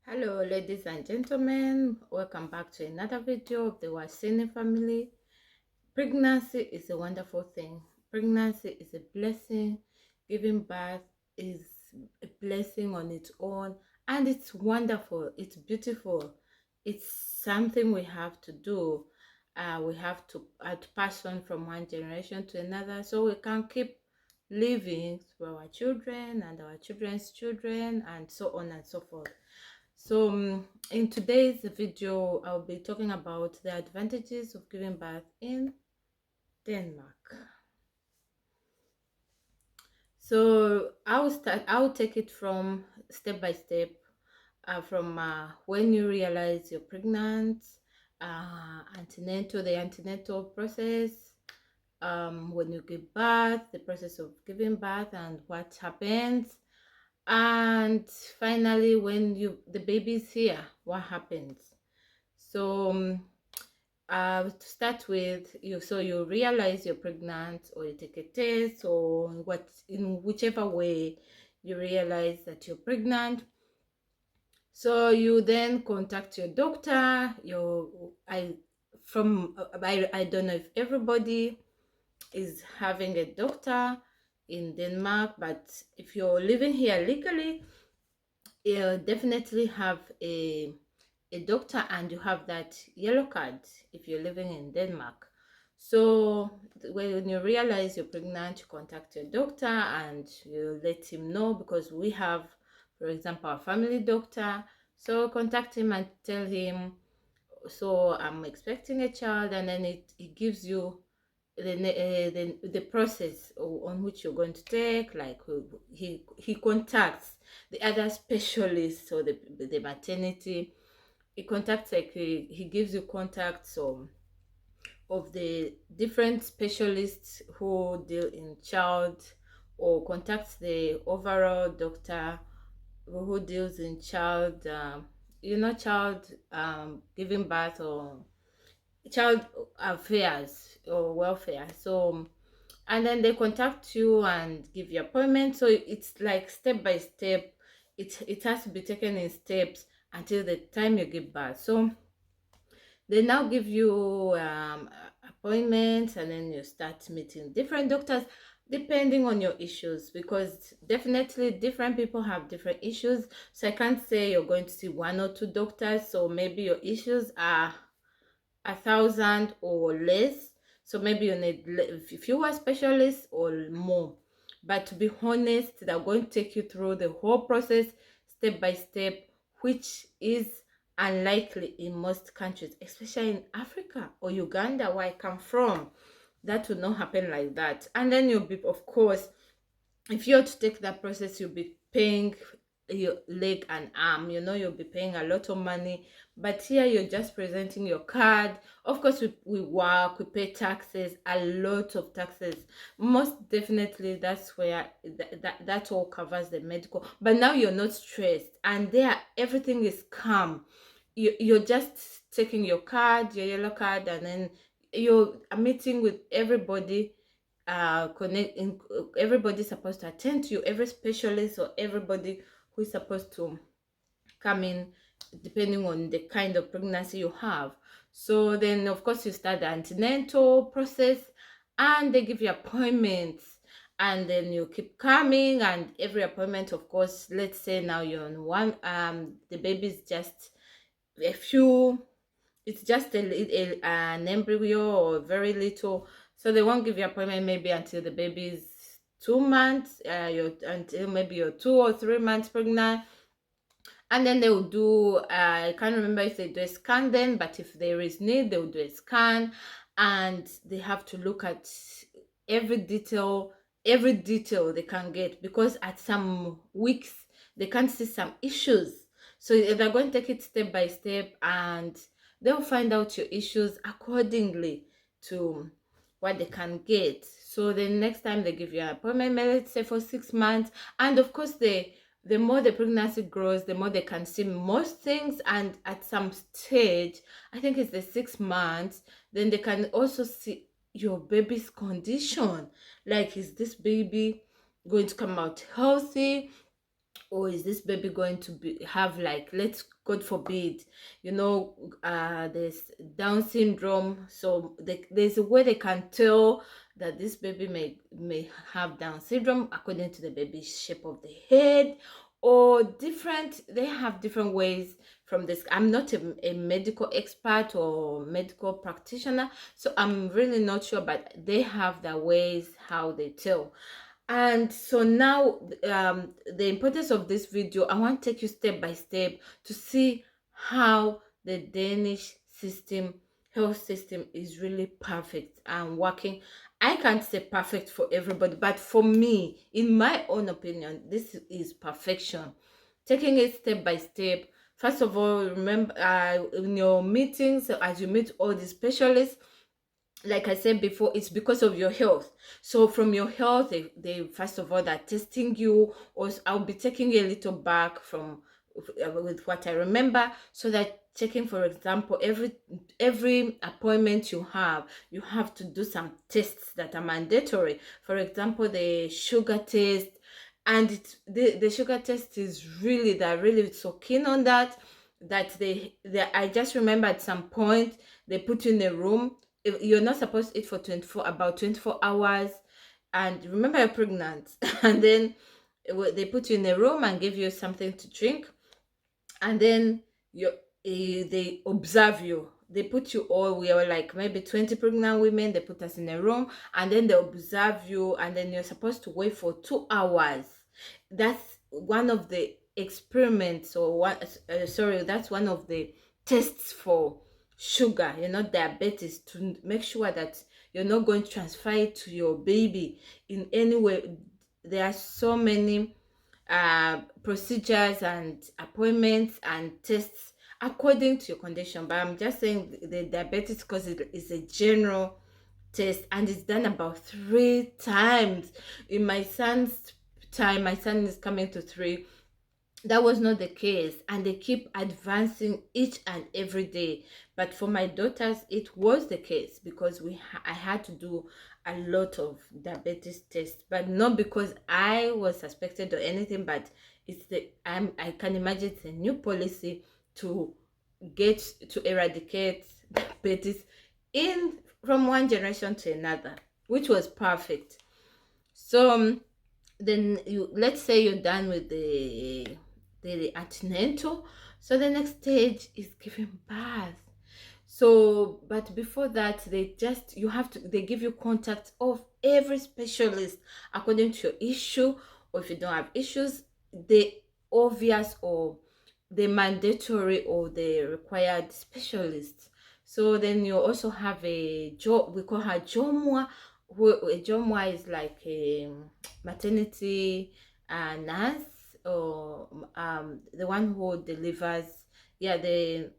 Hello, ladies and gentlemen. Welcome back to another video of the Wasini family. Pregnancy is a wonderful thing. Pregnancy is a blessing. Giving birth is a blessing on its own, and it's wonderful. It's beautiful. It's something we have to do. We have to pass on from one generation to another so we can keep living for our children and our children's children and so on and so forth. So in today's video, I'll be talking about the advantages of giving birth in Denmark. So I'll take it from step by step, from when you realize you're pregnant, the antenatal process, when you give birth, the process of giving birth and what happens, and finally when the baby's here, what happens. So to start with, you realize you're pregnant, or you take a test, or in whichever way you realize that you're pregnant. So you then contact your doctor. I don't know if everybody is having a doctor in Denmark, but if you're living here legally, you definitely have a doctor, and you have that yellow card if you're living in Denmark. So when you realize you're pregnant, you contact your doctor and you let him know, because we have, for example, our family doctor. So contact him and tell him, so I'm expecting a child, and then it gives you the process on which you're going to take. Like he contacts the other specialists, or the maternity. He contacts, like he gives you contacts of the different specialists who deal in child, or contacts the overall doctor who deals in child, child giving birth, or child affairs or welfare. So and then they contact you and give you appointment. So it's like step by step. It has to be taken in steps until the time you give birth. So they now give you appointments, and then you start meeting different doctors depending on your issues, because definitely different people have different issues. So I can't say you're going to see one or two doctors. So maybe your issues are 1,000 or less. So maybe you need fewer specialists or more. But to be honest, they're going to take you through the whole process step by step, which is unlikely in most countries, especially in Africa or Uganda, where I come from. That will not happen like that. And then you'll be, of course, if you're to take that process, you'll be paying your leg and arm, you'll be paying a lot of money. But here you're just presenting your card. Of course, we work, we pay taxes, a lot of taxes. Most definitely, that's where that all covers the medical. But now you're not stressed, and there everything is calm. You're just taking your card, your yellow card, and then you're meeting with everybody, everybody's supposed to attend to you, every specialist or everybody who is supposed to come in, depending on the kind of pregnancy you have. So then of course you start the antenatal process, and they give you appointments, and then you keep coming. And every appointment, of course, let's say now you're on one, the baby's just a few, it's just an embryo or very little. So they won't give you appointment maybe until the baby is 2 months, until maybe you're 2 or 3 months pregnant. And then they will do, I can't remember if they do a scan then, but if there is need, they will do a scan. And they have to look at every detail, they can get, because at some weeks they can see some issues. So they're going to take it step by step, and they'll find out your issues accordingly to what they can get. So the next time they give you an appointment, let's say for 6 months. And of course, the more the pregnancy grows, the more they can see most things. And at some stage, I think it's the 6 months, then they can also see your baby's condition. Like, is this baby going to come out healthy, or is this baby going to have, like, let's God forbid, there's Down syndrome. So there's a way they can tell that this baby may have Down syndrome according to the baby's shape of the head, or different. They have different ways from this. I'm not a medical expert or medical practitioner, so I'm really not sure, but they have their ways how they tell. And so now, the importance of this video, I want to take you step by step to see how the Danish health system is really perfect and working. I can't say perfect for everybody, but for me, in my own opinion, this is perfection. Taking it step by step. First of all, remember, in your meetings, as you meet all the specialists, like I said before, it's because of your health. So from your health, they first of all, they're testing you. Or I'll be taking you a little back from with what I remember, so that checking, for example, every appointment you have to do some tests that are mandatory. For example, the sugar test. And the sugar test is really, they're really so keen on that, I just remember at some point they put you in a room. If you're not supposed to eat for about 24 hours, and remember you're pregnant, and then they put you in a room and give you something to drink, and then they observe you. They put you all, we are like maybe 20 pregnant women, they put us in a room, and then they observe you, and then you're supposed to wait for 2 hours. That's one of the experiments, or that's one of the tests for sugar, diabetes, to make sure that you're not going to transfer it to your baby in any way. There are so many procedures and appointments and tests according to your condition, but I'm just saying the diabetes, because it is a general test, and it's done about 3 times. In my son's time, my son is coming to 3, that was not the case, and they keep advancing each and every day. But for my daughters, it was the case, because I had to do a lot of diabetes tests, but not because I was suspected or anything, but I can imagine it's a new policy to get to eradicate diabetes from one generation to another, which was perfect. So then let's say you're done with the antenatal. So the next stage is giving birth. So, but before that, they give you contact of every specialist according to your issue, or if you don't have issues, the obvious or the mandatory or the required specialists. So then you also have a job, we call her Jomwa. A Jomwa is like a maternity nurse, or the one who delivers, the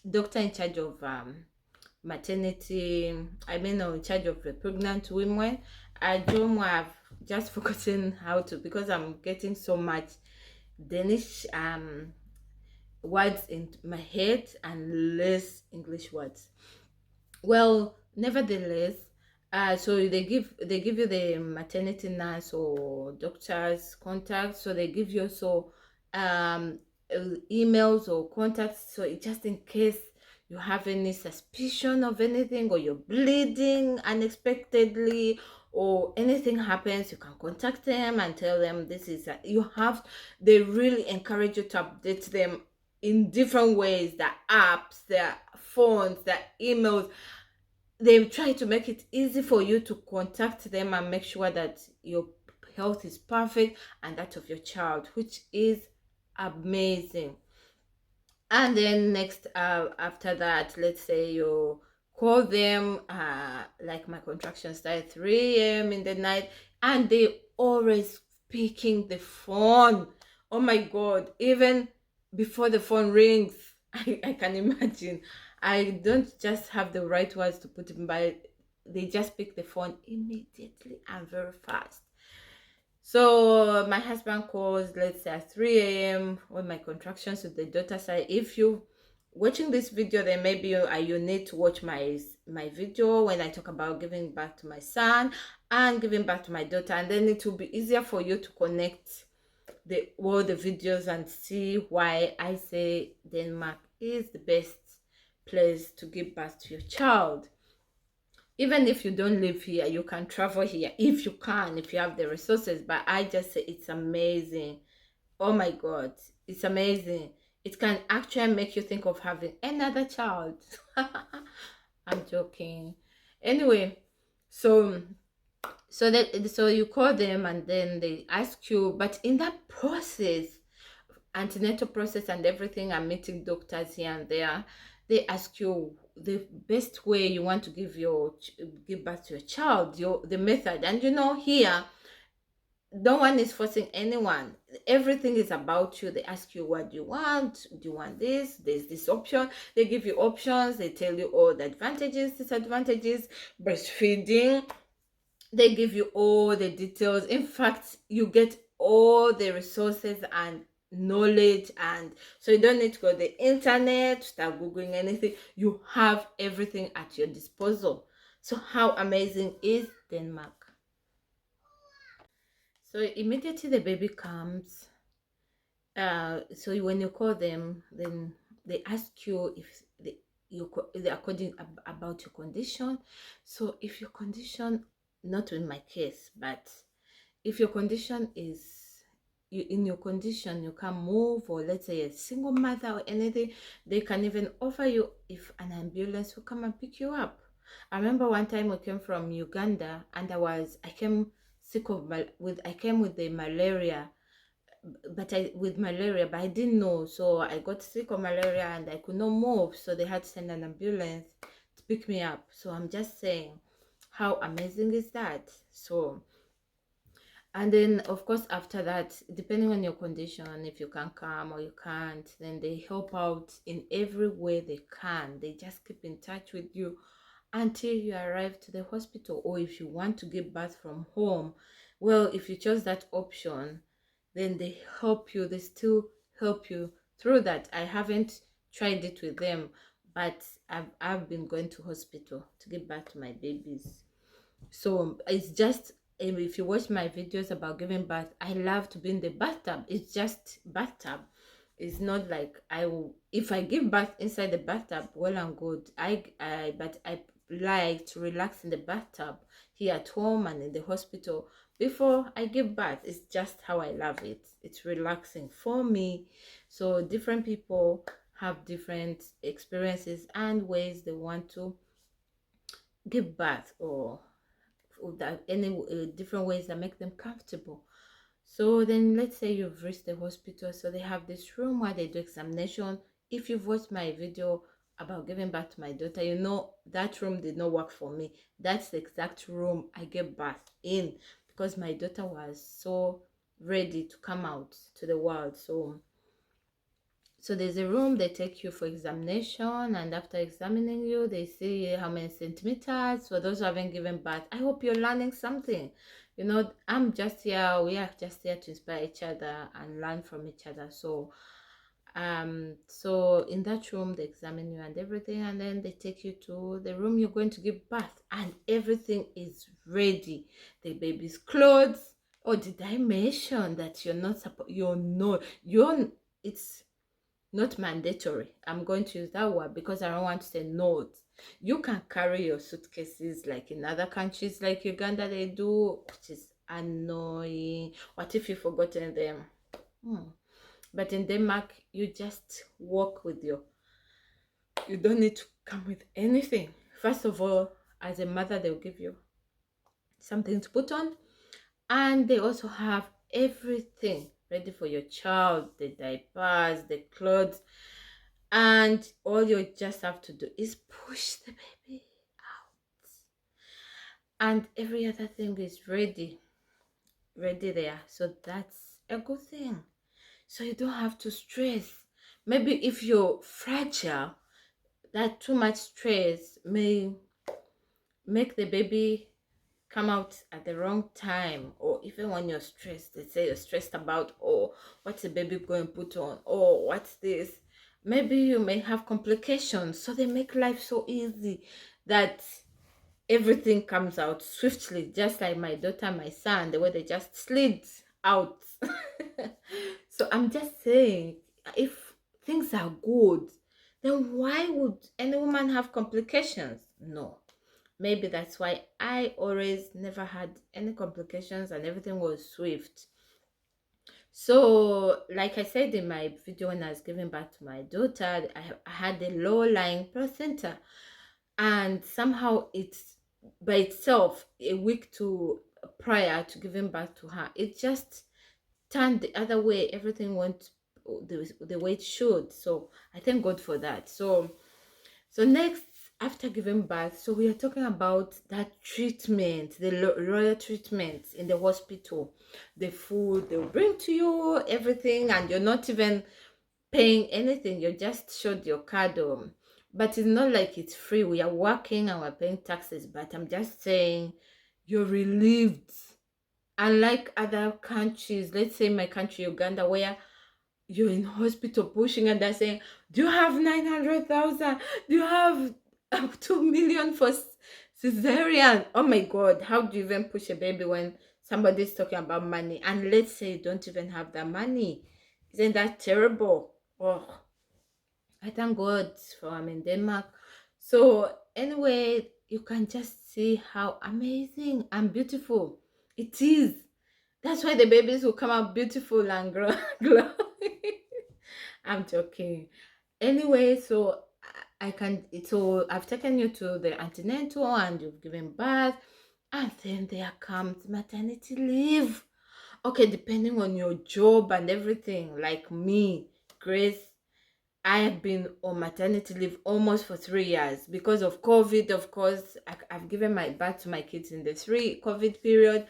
doctor in charge of maternity, or in charge of the pregnant women. Jomwa, I've just forgotten how to, because I'm getting so much Danish words in my head and less English words. Well, nevertheless, so they give you the maternity nurse or doctor's contact. So they give you also emails or contacts, so just in case you have any suspicion of anything, or you're bleeding unexpectedly, or anything happens, you can contact them and tell them this is they really encourage you to update them in different ways, their apps, their phones, their emails. They try to make it easy for you to contact them and make sure that your health is perfect and that of your child, which is amazing. And then next, after that, let's say you call them, like my contractions start at 3 a.m. in the night, and they always picking the phone. Oh my God, even before the phone rings, I can imagine. I don't just have the right words to put in, but they just pick the phone immediately and very fast. So my husband calls, let's say at 3 a.m. when my contractions with the daughter side. If you watching this video, then maybe you need to watch my video when I talk about giving back to my son and giving back to my daughter, and then it will be easier for you to connect all the videos and see why I say Denmark is the best place to give birth to your child. Even if you don't live here, you can travel here if you can, if you have the resources. But I just say it's amazing. Oh my God, it's amazing. It can actually make you think of having another child. I'm joking. Anyway, so so you call them and then they ask you, but in that process, antenatal process and everything, and meeting doctors here and there, they ask you the best way you want to give birth to your child, the method. And here no one is forcing anyone. Everything is about you. They ask you, what do you want? Do you want this? There's this option. They give you options. They tell you all the advantages, disadvantages, breastfeeding. They give you all the details. In fact, you get all the resources and knowledge, and so you don't need to go to the internet, start googling anything. You have everything at your disposal. So how amazing is Denmark? So immediately the baby comes, so when you call them, then they ask you if they according about your condition. So if your condition, not in my case, but if your condition is, in your condition you can't move, or let's say a single mother or anything, they can even offer you if an ambulance will come and pick you up. I remember one time we came from Uganda, and I came sick of I came with the malaria, but I didn't know, so I got sick of malaria and I could not move, so they had to send an ambulance to pick me up. So I'm just saying, how amazing is that? So, and then of course after that, depending on your condition, if you can come or you can't, then they help out in every way they can. They just keep in touch with you until you arrive to the hospital. Or if you want to give birth from home, well, if you chose that option, then they help you. They still help you through that. I haven't tried it with them, but I've been going to hospital to give birth to my babies. So it's just, if you watch my videos about giving birth, I love to be in the bathtub. It's just bathtub. It's not like if I give birth inside the bathtub, well and good. But I like to relax in the bathtub here at home and in the hospital before I give birth. It's just how I love it. It's relaxing for me. So different people have different experiences and ways they want to give birth, or that any different ways that make them comfortable. So then let's say you've reached the hospital, so they have this room where they do examination. If you've watched my video about giving birth to my daughter, you know that room did not work for me. That's the exact room I gave birth in, because my daughter was so ready to come out to the world. So there's a room, they take you for examination, and after examining you, they see how many centimeters. For those who haven't given birth, I hope you're learning something. I'm just here, we are just here to inspire each other and learn from each other. So in that room, they examine you and everything, and then they take you to the room you're going to give birth, and everything is ready. The baby's clothes. Oh, did I mention that you're not supposed, it's not mandatory. I'm going to use that word because I don't want to say note. You can carry your suitcases like in other countries like Uganda they do, which is annoying. What if you've forgotten them? But in Denmark, you just walk with you don't need to come with anything. First of all, as a mother, they'll give you something to put on, and they also have everything ready for your child, the diapers, the clothes, and all you just have to do is push the baby out, and every other thing is ready there. So that's a good thing. So you don't have to stress. Maybe if you're fragile, that too much stress may make the baby come out at the wrong time. Or even when you're stressed, they say you're stressed about, oh, what's the baby going to put on, oh, what's this, maybe you may have complications. So they make life so easy that everything comes out swiftly, just like my daughter and my son, the way they just slid out. So I'm just saying, if things are good, then why would any woman have complications? No. Maybe that's why I always never had any complications and everything was swift. So, like I said in my video when I was giving birth to my daughter, I had a low-lying placenta, and somehow it's by itself a week to prior to giving birth to her, it just turned the other way. Everything went the way it should. So I thank God for that. So next, after giving birth, so we are talking about that treatment, the royal treatment in the hospital, the food they'll bring to you, everything, and you're not even paying anything. You just showed your card. But it's not like it's free. We are working and we're paying taxes. But I'm just saying, you're relieved. Unlike other countries, let's say my country, Uganda, where you're in hospital pushing and they're saying, do you have 900,000? Do you have 2 million for cesarean? Oh my God, how do you even push a baby when somebody's talking about money? And let's say you don't even have that money. Isn't that terrible? Oh, I thank God for I'm in Denmark. So anyway, you can just see how amazing and beautiful it is. That's why the babies will come out beautiful and grow. glow. I'm joking. Anyway, so I can. So I've taken you to the antenatal and you've given birth, and then there comes maternity leave. Okay, depending on your job and everything. Like me, Grace, I have been on maternity leave almost for 3 years because of COVID. Of course, I've given my birth to my kids in the COVID period,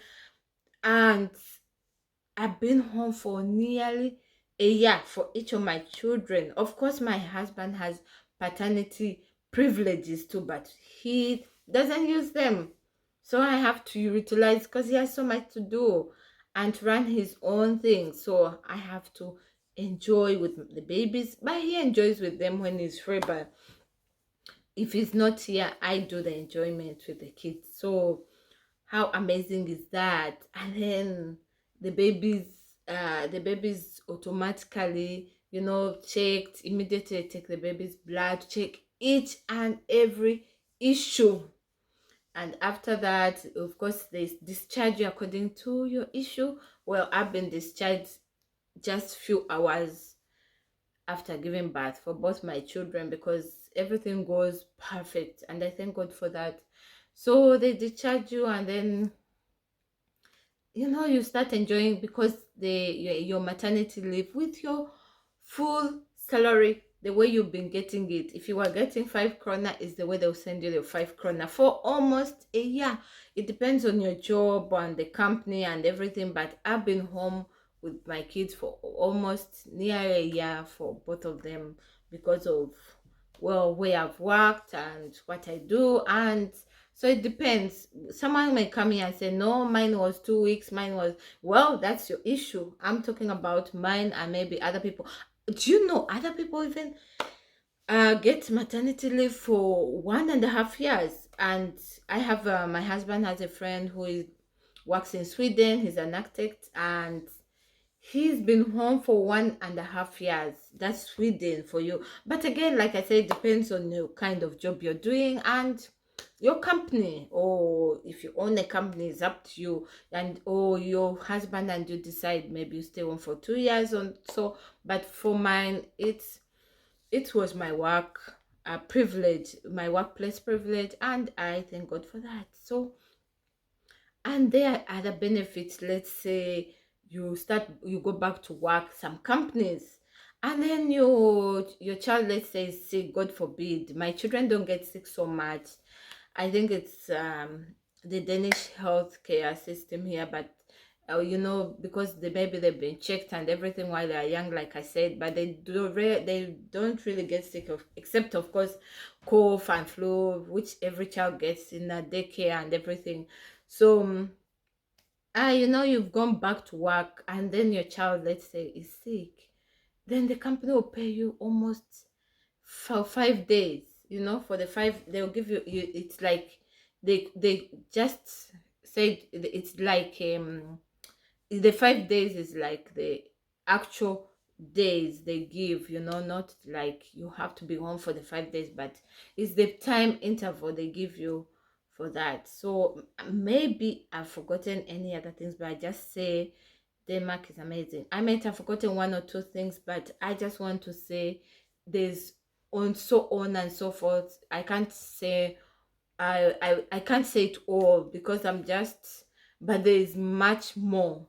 and I've been home for nearly a year for each of my children. Of course, my husband has paternity privileges too, but he doesn't use them. So I have to utilize because he has so much to do and to run his own thing. So I have to enjoy with the babies, but he enjoys with them when he's free. But if he's not here, I do the enjoyment with the kids. So how amazing is that? And then the babies the babies automatically, checked immediately. Take the baby's blood, check each and every issue, and after that, of course, they discharge you according to your issue. Well, I've been discharged just few hours after giving birth for both my children because everything goes perfect, and I thank God for that. So they discharge you, and then you start enjoying because your maternity leave with your full salary, the way you've been getting it. If you were getting 5 krona, is the way they'll send you the 5 krona for almost a year. It depends on your job and the company and everything, but I've been home with my kids for almost near a year for both of them because of, well, where I've worked and what I do. And so it depends. Someone may come here and say, no, mine was 2 weeks, mine was, well, that's your issue. I'm talking about mine and maybe other people. Do you know other people even get maternity leave for 1.5 years? And I have, my husband has a friend who works in Sweden. He's an architect, and he's been home for 1.5 years. That's Sweden for you. But again, like I said, it depends on the kind of job you're doing and your company, or if you own a company, is up to you. And or your husband and you decide maybe you stay on for 2 years on. So but for mine, it was my work privilege, my workplace privilege, and I thank God for that. So, and there are other benefits. Let's say you go back to work, some companies, and then your child, let's say, is sick. God forbid, my children don't get sick so much. I think it's the Danish healthcare system here, but because the baby, they've been checked and everything while they're young, like I said, but they don't really get sick of, except of course cough and flu, which every child gets in a daycare and everything. So you've gone back to work, and then your child, let's say, is sick, then the company will pay you almost for 5 days. For the five, they'll give you, it's like they just said it's like the 5 days is like the actual days they give, not like you have to be home for the 5 days, but it's the time interval they give you for that. So maybe I've forgotten any other things, but I just say Denmark is amazing. I might have forgotten one or two things, but I just want to say there's on so on and so forth. I can't say I can't say it all because I'm just, but there is much more,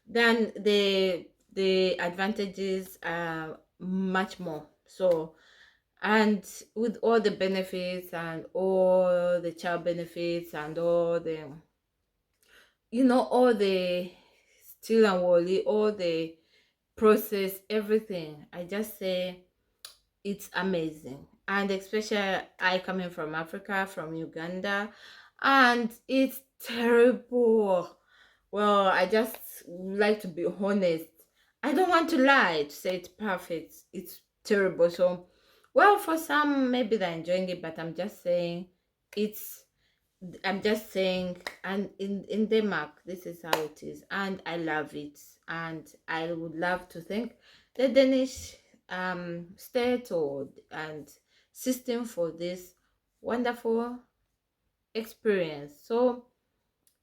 than the advantages are much more. So, and with all the benefits and all the child benefits and all the, all the still and wally, all the process, everything, I just say it's amazing. And especially I coming from Africa, from Uganda, and it's terrible. Well, I just like to be honest. I don't want to lie to say it's perfect. It's terrible. So, well, for some maybe they're enjoying it, but it's I'm just saying, and in Denmark, this is how it is, and I love it, and I would love to thank the Danish state or and system for this wonderful experience. So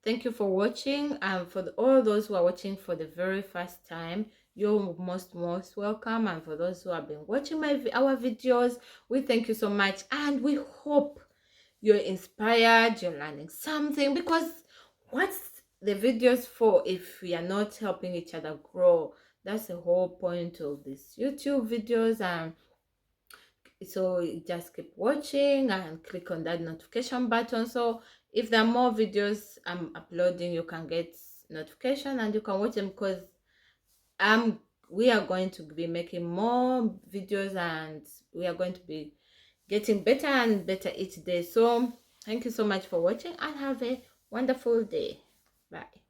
thank you for watching, and for all those who are watching for the very first time, you're most welcome. And for those who have been watching our videos, we thank you so much, and we hope you're inspired, you're learning something, because what's the videos for if we are not helping each other grow? That's the whole point of these YouTube videos. And so you just keep watching and click on that notification button, so if there are more videos I'm uploading, you can get notification and you can watch them, because we are going to be making more videos, and we are going to be getting better and better each day. So thank you so much for watching, and have a wonderful day. Bye.